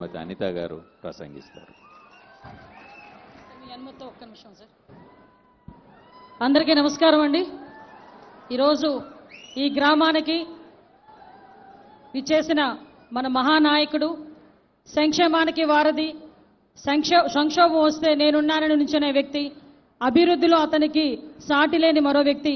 శ్రీమతి అనిత గారు ప్రసంగిస్తారు. అందరికీ నమస్కారం అండి. ఈరోజు ఈ గ్రామానికి విచ్చేసిన మన మహానాయకుడు, సంక్షేమానికి వారధి, సంక్షోభం వస్తే నేనున్నానని నిల్చునే వ్యక్తి, అభివృద్ధిలో అతనికి సాటి లేని మరో వ్యక్తి,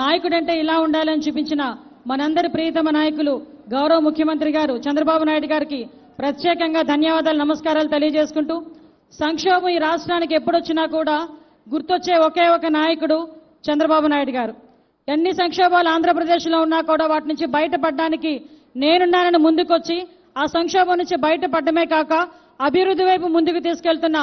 నాయకుడంటే ఇలా ఉండాలని చూపించిన మనందరి ప్రియతమ నాయకులు గౌరవ ముఖ్యమంత్రి గారు చంద్రబాబు నాయుడు గారికి ప్రత్యేకంగా ధన్యవాదాలు, నమస్కారాలు తెలియజేసుకుంటూ, సంక్షోభం ఈ రాష్ట్రానికి ఎప్పుడొచ్చినా కూడా గుర్తొచ్చే ఒకే ఒక నాయకుడు చంద్రబాబు నాయుడు గారు. ఎన్ని సంక్షోభాలు ఆంధ్రప్రదేశ్లో ఉన్నా కూడా వాటి నుంచి బయటపడడానికి నేనున్నానని ముందుకొచ్చి ఆ సంక్షోభం నుంచి బయటపడమే కాక అభివృద్ధి వైపు ముందుకు తీసుకెళ్తున్న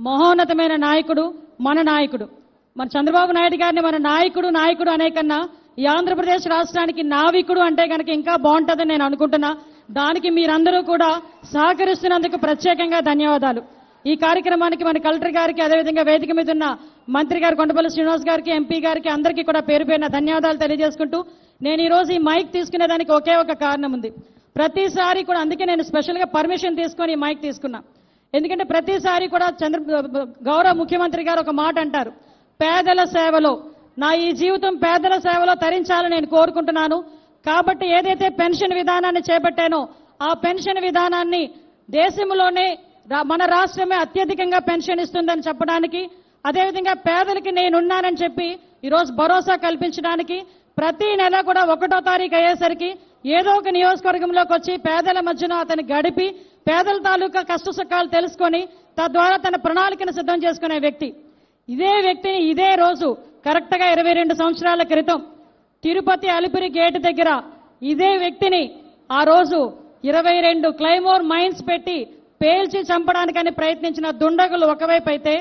మహోన్నతమైన నాయకుడు మన నాయకుడు. మన చంద్రబాబు నాయుడు గారిని మన నాయకుడు అనే కన్నా ఈ ఆంధ్రప్రదేశ్ రాష్ట్రానికి నావికుడు అంటే కనుక ఇంకా బాగుంటుందని నేను అనుకుంటున్నా. దానికి మీరందరూ కూడా సహకరిస్తున్నందుకు ప్రత్యేకంగా ధన్యవాదాలు. ఈ కార్యక్రమానికి మన కలెక్టర్ గారికి, అదేవిధంగా వేదిక మీద ఉన్న మంత్రి గారు కొండపల్లి శ్రీనివాస్ గారికి, ఎంపీ గారికి, అందరికీ కూడా పేరు పేరున ధన్యవాదాలు తెలియజేసుకుంటూ, నేను ఈరోజు ఈ మైక్ తీసుకునేదానికి ఒకే ఒక కారణం ఉంది. ప్రతిసారి కూడా అందుకే నేను స్పెషల్గా పర్మిషన్ తీసుకొని ఈ మైక్ తీసుకున్నా. ఎందుకంటే ప్రతిసారి కూడా గౌరవ ముఖ్యమంత్రి గారు ఒక మాట అంటారు, పేదల సేవలో, నా ఈ జీవితం పేదల సేవలో తరించాలని నేను కోరుకుంటున్నాను. కాబట్టి ఏదైతే పెన్షన్ విధానాన్ని చేపట్టానో ఆ పెన్షన్ విధానాన్ని దేశంలోనే మన రాష్ట్రమే అత్యధికంగా పెన్షన్ ఇస్తుందని చెప్పడానికి, అదేవిధంగా పేదలకి నేనున్నానని చెప్పి ఈరోజు భరోసా కల్పించడానికి, ప్రతి నెల కూడా 1వ తారీఖు అయ్యేసరికి ఏదో ఒక నియోజకవర్గంలోకి వచ్చి పేదల మధ్యన అతను గడిపి పేదల తాలూకా కష్ట సుఖాలు తెలుసుకొని తద్వారా తన ప్రణాళికను సిద్ధం చేసుకునే వ్యక్తి. ఇదే వ్యక్తిని ఇదే రోజు కరెక్ట్గా 22 సంవత్సరాల క్రితం తిరుపతి అలిపిరి గేటు దగ్గర ఇదే వ్యక్తిని ఆ రోజు 22 క్లైమోర్ మైన్స్ పెట్టి పేల్చి చంపడానికని ప్రయత్నించిన దుండగులు ఒకవైపు అయితే,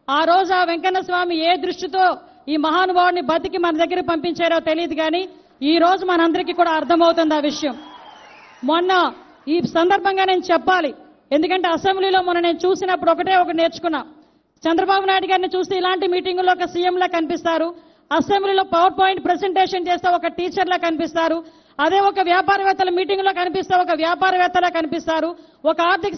ఆ రోజు ఆ వెంకన్న స్వామి ఏ దృష్టితో ఈ మహానుభావుడిని బతికి మన దగ్గర పంపించారో తెలియదు, కానీ ఈ రోజు మనందరికీ కూడా అర్థమవుతుంది ఆ విషయం. మొన్న ఈ సందర్భంగా నేను చెప్పాలి, ఎందుకంటే అసెంబ్లీలో మొన్న నేను చూసినప్పుడు ఒకటి నేర్చుకున్నా. చంద్రబాబు నాయుడు గారిని చూస్తే ఇలాంటి మీటింగుల్లో ఒక సీఎంలా కనిపిస్తారు, అసెంబ్లీలో పవర్ పాయింట్ ప్రెజెంటేషన్ చేస్తే ఒక టీచర్లా కనిపిస్తారు, అదే ఒక వ్యాపారవేత్తల మీటింగులో కనిపిస్తే ఒక వ్యాపారవేత్తలా కనిపిస్తారు, ఒక ఆర్థిక